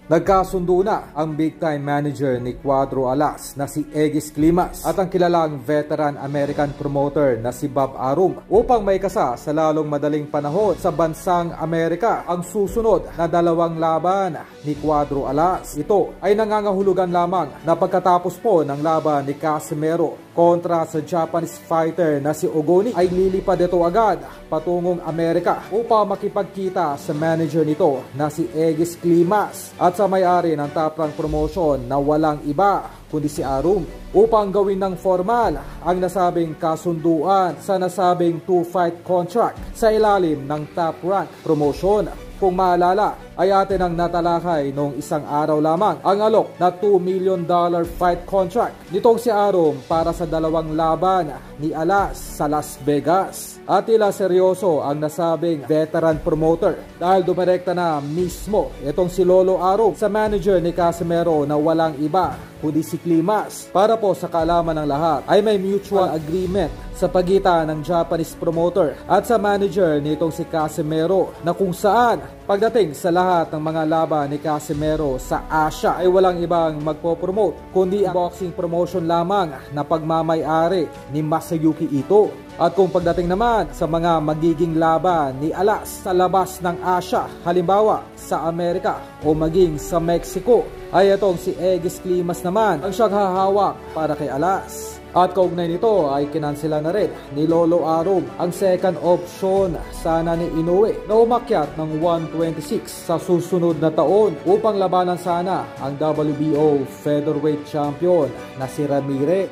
Nagkasundo na ang big-time manager ni Cuadro Alas na si Egis Climas at ang kilalang veteran American promoter na si Bob Arum upang may kasa sa lalong madaling panahon sa bansang Amerika ang susunod na dalawang laban ni Cuadro Alas. Ito ay nangangahulugan lamang na pagkatapos po ng laban ni Casimero kontra sa Japanese fighter na si Ogoni ay lilipad ito agad patungong Amerika upang makipagkita sa manager nito na si Egis Climas at sa may-ari ng Top Rank Promotion na walang iba kundi si Arum upang gawin ng formal ang nasabing kasunduan sa nasabing 2-fight contract sa ilalim ng Top Rank Promotion. Kung maalala ay atin ang natalakay noong isang araw lamang ang alok na $2 million fight contract nitong si Arum para sa dalawang laban ni Alas sa Las Vegas. At tila seryoso ang nasabing veteran promoter dahil dumirekta na mismo itong si Lolo Arum sa manager ni Casimero na walang iba kundi si Climas. Para po sa kaalaman ng lahat ay may mutual agreement sa pagitan ng Japanese promoter at sa manager nitong si Casimero na kung saan pagdating sa lahat ng mga laban ni Casimero sa Asia ay walang ibang magpo-promote kundi ang boxing promotion lamang na pagmamay-ari ni Masayuki Ito. At kung pagdating naman sa mga magiging laban ni Alas sa labas ng Asia, halimbawa sa Amerika o maging sa Mexico, ay itong si Egis Climas naman ang siyang hahawak para kay Alas. At kaugnay nito ay kinansela na rin ni Lolo Arum ang second option sana ni Inoue na umakyat ng 126 sa susunod na taon upang labanan sana ang WBO featherweight champion na si Ramirez.